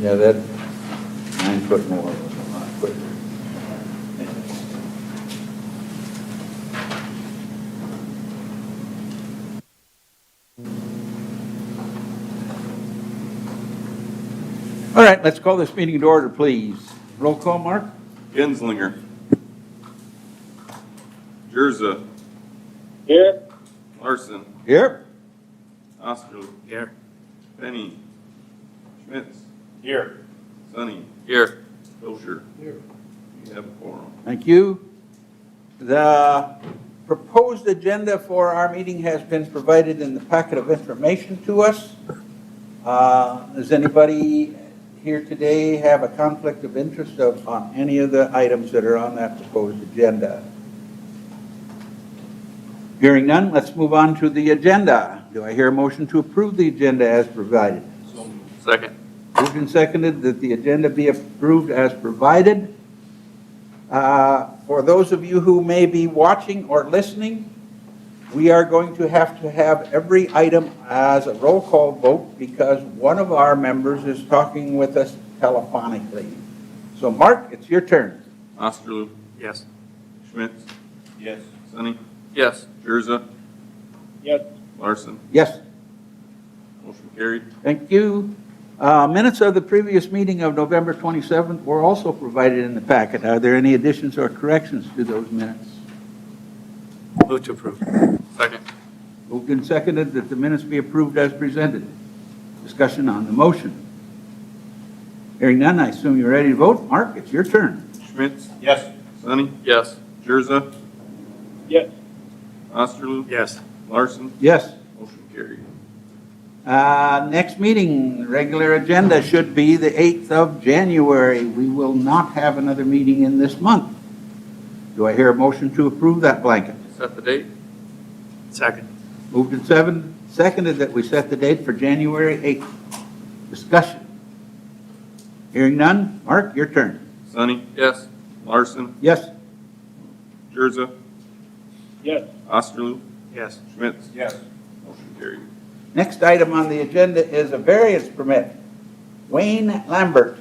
Yeah, that 9 foot more was a lot quicker. All right, let's call this meeting to order, please. Roll call, Mark? Genslinger. Jerza. Here. Larson. Here. Osterl. Here. Penny. Schmitz. Here. Sonny. Here. Wilshire. Here. We have a quorum. Thank you. The proposed agenda for our meeting has been provided in the packet of information to us. Does anybody here today have a conflict of interest on any of the items that are on that proposed agenda? Hearing none, let's move on to the agenda. Do I hear a motion to approve the agenda as provided? Second. Moved and seconded that the agenda be approved as provided. For those of you who may be watching or listening, we are going to have every item as a roll call vote because one of our members is talking with us telephonically. So Mark, it's your turn. Osterl. Yes. Schmitz. Yes. Sonny. Yes. Jerza. Yes. Larson. Yes, Motion carried. thank you. Minutes of the previous meeting of November 27th were also provided in the packet. Are there any additions or corrections to those minutes? Move to approve. Second. Moved and seconded that the minutes be approved as presented. Discussion on the motion. Hearing none, I assume you're ready to vote. Mark, it's your turn. Schmitz. Yes. Sonny. Yes. Jerza. Yes. Osterl. Yes. Larson. Yes. Motion carried. Next meeting, regular agenda should be the 8th of January. We will not have another meeting in this month. Do I hear a motion to approve that blanket? Set the date. Second. Moved and seconded that we set the date for January 8th. Discussion. Hearing none. Mark, your turn. Sonny. Yes. Larson. Yes. Jerza. Yes. Osterl. Yes. Schmitz. Yes. Motion carried. Next item on the agenda is a variance permit. Wayne Lambert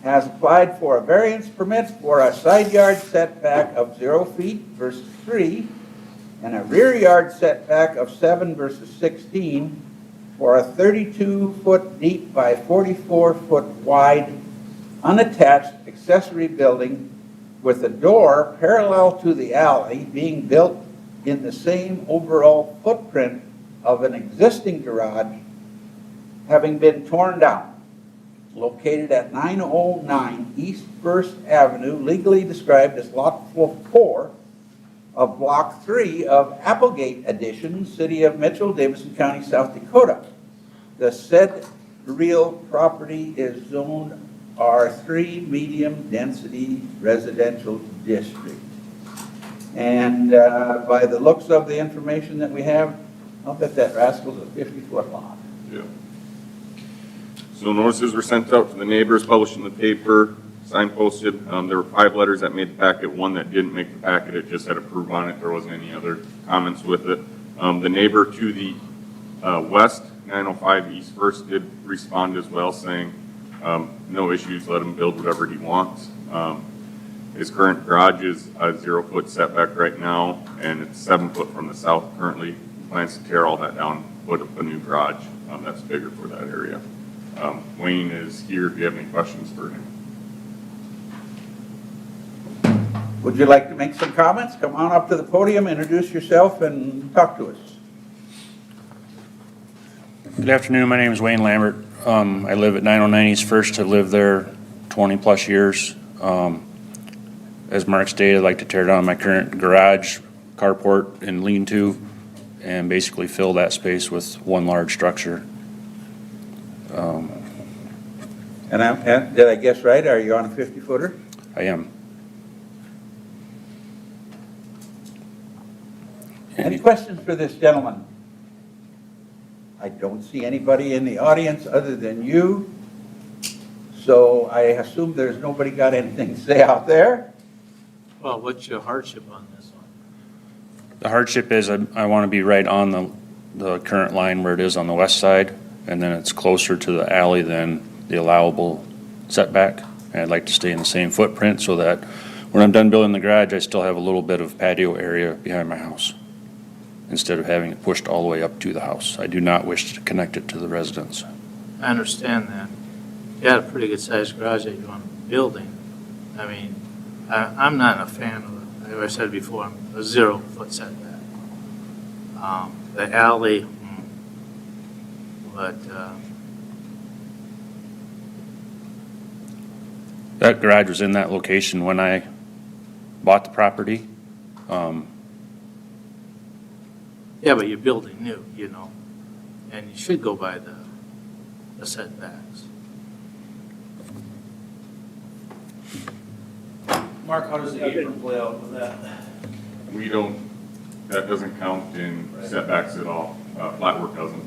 has applied for a variance permit for a side yard setback of 0 feet versus 3 and a rear yard setback of 7 versus 16 for a 32-foot deep by 44-foot wide unattached accessory building with a door parallel to the alley being built in the same overall footprint of an existing garage having been torn down, located at 909 East First Avenue, legally described as Lot 4 of Block 3 of Applegate Addition, City of Mitchell, Davidson County, South Dakota. The said real property is zoned R3 Medium Density Residential District. And by the looks of the information that we have, I'll bet that rascal's a 50-foot lot. Yeah. So notices were sent out to the neighbors, published in the paper, signed, posted. There were 5 letters that made the packet, 1 that didn't make the packet. It just had approve on it. There wasn't any other comments with it. The neighbor to the west, 905 East First, did respond as well, saying no issues, let him build whatever he wants. His current garage is a 0-foot setback right now, and it's 7 foot from the south currently. He plans to tear all that down, put up a new garage that's bigger for that area. Wayne is here if you have any questions for him. Would you like to make some comments? Come on up to the podium, introduce yourself, and talk to us. Good afternoon. My name is Wayne Lambert. I live at 909 East First. I've lived there 20 plus years. As Mark stated, I'd like to tear down my current garage, carport, and lean-to, and basically fill that space with one large structure. And did I guess right? Are you on a 50-footer? I am. Any questions for this gentleman? I don't see anybody in the audience other than you. So I assume there's nobody got anything to say out there. Well, what's your hardship on this one? The hardship is I want to be right on the current line where it is on the west side, and then it's closer to the alley than the allowable setback. And I'd like to stay in the same footprint so that when I'm done building the garage, I still have a little bit of patio area behind my house, instead of having it pushed all the way up to the house. I do not wish to connect it to the residence. I understand that. You got a pretty good sized garage that you want building. I mean, I'm not a fan of, like I said before, a 0-foot setback. The alley, but, That garage was in that location when I bought the property. yeah, but you're building new, you know, and you should go by the setbacks. Mark, how does the apron play out with that? We don't, that doesn't count in setbacks at all. Flatwork doesn't.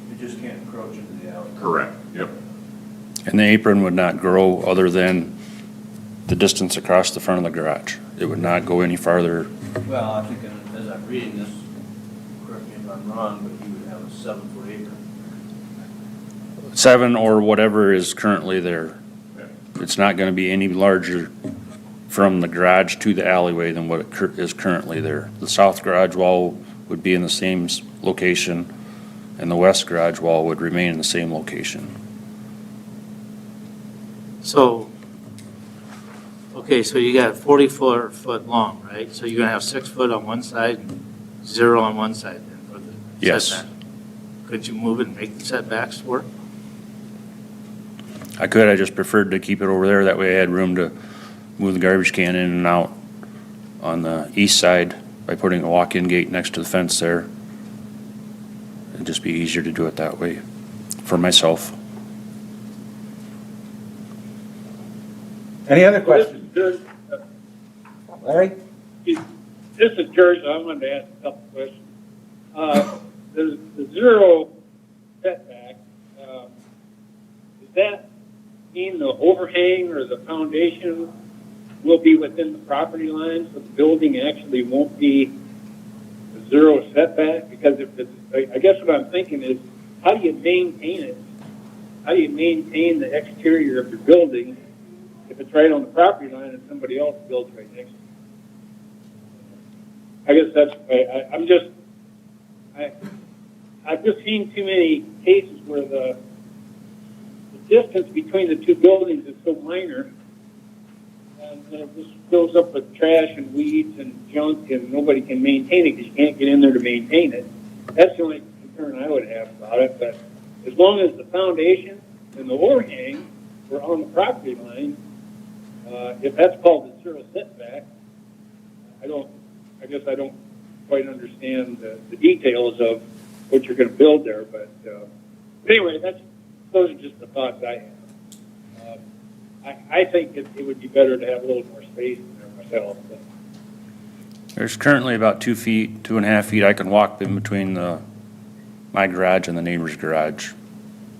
You just can't encroach into the alley. Correct, yep. And the apron would not grow other than the distance across the front of the garage. It would not go any farther. Well, I'm thinking, as I'm reading this, correct me if I'm wrong, but you would have a 7-foot apron. 7 or whatever is currently there. Yeah. It's not going to be any larger from the garage to the alleyway than what it is currently there. The south garage wall would be in the same location, and the west garage wall would remain in the same location. So, okay, so you got 44-foot long, right? So you're gonna have 6 foot on one side and 0 on one side then for the Yes. setback? Could you move it and make the setbacks work? I could, I just preferred to keep it over there. That way I had room to move the garbage can in and out on the east side by putting a walk-in gate next to the fence there. It'd just be easier to do it that way for myself. Any other This questions? is Larry? George, I wanted to ask a couple questions. The 0 setback, does that mean the overhang or the foundation will be within the property line, so the building actually won't be a 0 setback? Because if it's, I guess what I'm thinking is, how do you maintain it? How do you maintain the exterior of your building if it's right on the property line and somebody else builds right next to it? I guess that's, I've just seen too many cases where the distance between the two buildings is so minor, and then it just fills up with trash and weeds and junk, and nobody can maintain it because you can't get in there to maintain it. That's the only concern I would have about it, but as long as the foundation and the overhang were on the property line, if that's called the 0 setback, I guess I don't quite understand the details of what you're going to build there. But anyway, those are just the thoughts I have. I think it would be better to have a little more space in there myself. But. There's currently about 2 feet, 2.5 feet I can walk in between my garage and the neighbor's garage.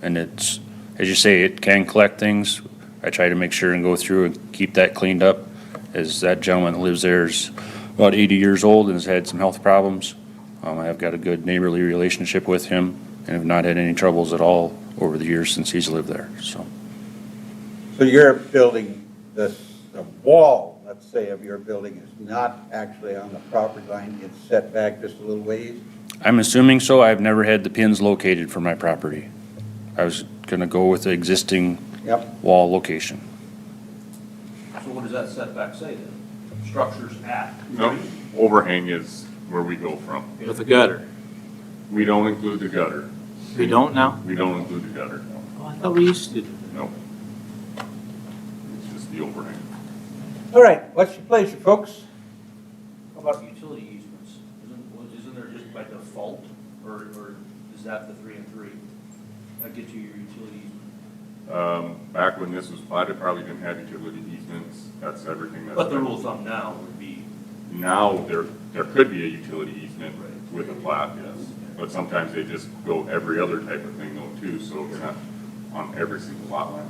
And it's, as you say, it can collect things. I try to make sure and go through and keep that cleaned up, as that gentleman that lives there is about 80 years old and has had some health problems. I've got a good neighborly relationship with him and have not had any troubles at all over the years since he's lived there, so. So your building, the wall, let's say, of your building is not actually on the property line, it's set back just a little ways? I'm assuming so. I've never had the pins located for my property. I was gonna go with the existing Yep. wall location. So what does that setback say then? Structures at? No, overhang is where we go from. With the gutter? We don't include the gutter. We don't now? We don't include the gutter, no. Oh, I thought we used to do that. No. It's just the overhang. All right, what's your pleasure, folks? How about utility easements? Isn't there just by default, or is that the 3 and 3? That gets you your utility easement? Back when this was platted, probably didn't have utility easements. That's everything that's. But the rule of thumb now would be, Now, there could be a utility easement with a plat, yes. But sometimes they just go every other type of thing though too, so it's not on every single lot line.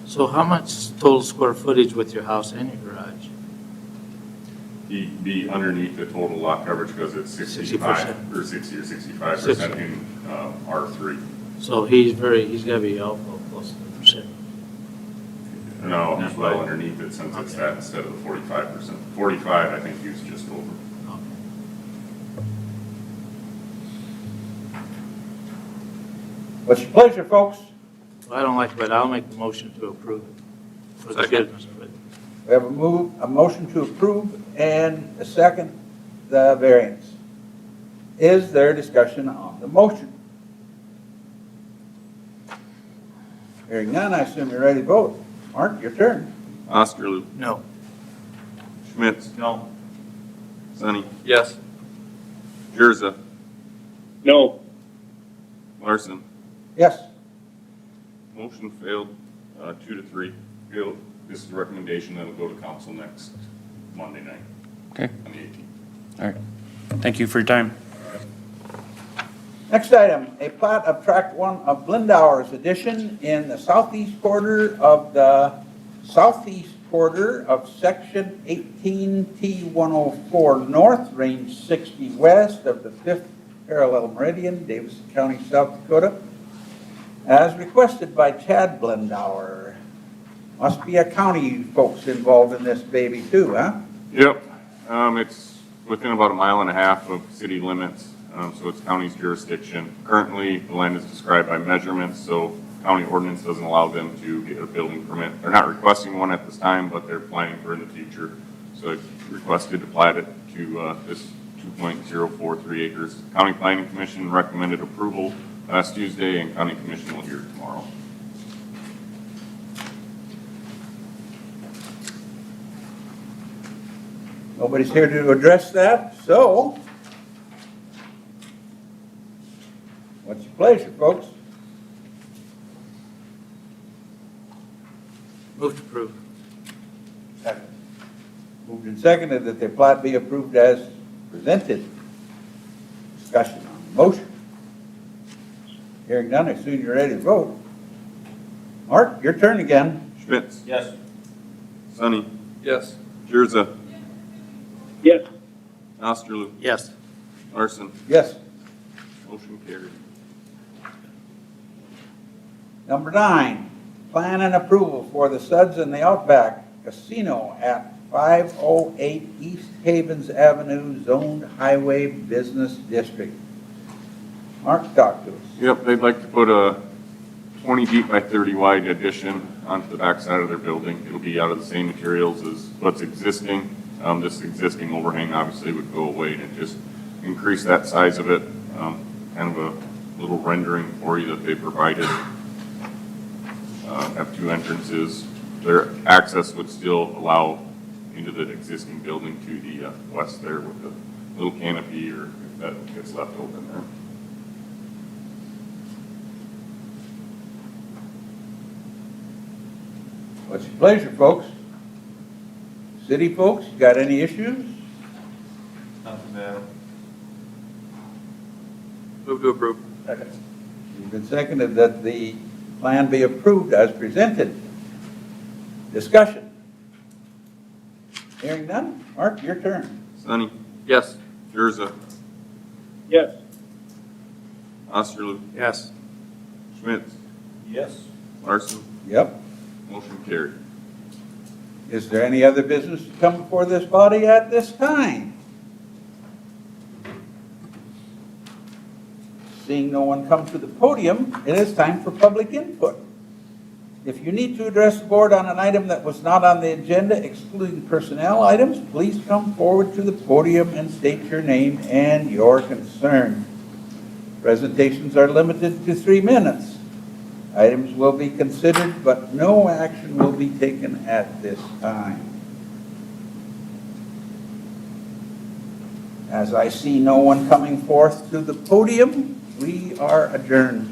So how much total square footage with your house and your garage? Be underneath the total lot coverage because it's 65, 60%. or 60 or 65% in R3. So he's gotta be out close to the percent. No, he's well underneath it since it's that instead of the 45%. 45, I think he was just over. What's your pleasure, folks? Well, I don't like it, but I'll make the motion to approve it. For the Second. business of it. We have a motion to approve and a second, the variance. Is there discussion on the motion? Hearing none, I assume you're ready to vote. Mark, your turn. Osterloo, No. Schmitz, No. Sonny, Yes. Jurza, No, Larson. Yes. Motion failed, 2-3. Failed. This is the recommendation that'll go to council next Monday night Okay, on the 18th. all right. Thank you for your time. Next item, a plat of tract 1 of Blindauer's addition in the southeast quarter of section 18T104 north, range 60 west of the 5th parallel meridian, Davidson County, South Dakota, as requested by Chad Blindauer. Must be a county folks involved in this baby too, huh? Yep, it's within about 1.5 miles of city limits, so it's county's jurisdiction. Currently, the land is described by measurements, so county ordinance doesn't allow them to get a building permit. They're not requesting one at this time, but they're planning for in the future. So it's requested to plat it to this 2.043 acres. County Planning Commission recommended approval last Tuesday, and County Commission will hear tomorrow. Nobody's here to address that, so what's your pleasure, folks? Move to approve. Moved and seconded that the plat be approved as presented. Discussion on the motion. Hearing none, I assume you're ready to vote. Mark, your turn again. Schmitz, Yes. Sonny, Yes. Jurza, yes, Osterloo, Yes. Larson. Yes. Motion carried. Number 9, plan and approval for the Suds in the Outback Casino at 508 East Havens Avenue, Zoned Highway Business District. Mark, talk to us. Yep, they'd like to put a 20 deep by 30 wide addition onto the backside of their building. It'll be out of the same materials as what's existing. This existing overhang obviously would go away and just increase that size of it. Kind of a little rendering for you that they provided. Have 2 entrances. Their access would still allow into the existing building to the west there with the little canopy, or if that gets left open there. What's your pleasure, folks? City folks, you got any issues? Nothing bad. Move to approve. Moved and seconded that the plan be approved as presented. Discussion. Hearing none. Mark, your turn. Sonny, Yes. Jurza, yes, Osterloo, Yes. Schmitz, Yes. Larson. Yep. Motion carried. Is there any other business to come before this body at this time? Seeing no one come to the podium, it is time for public input. If you need to address the board on an item that was not on the agenda, excluding personnel items, please come forward to the podium and state your name and your concern. Presentations are limited to 3 minutes. Items will be considered, but no action will be taken at this time. As I see no one coming forth to the podium, we are adjourned.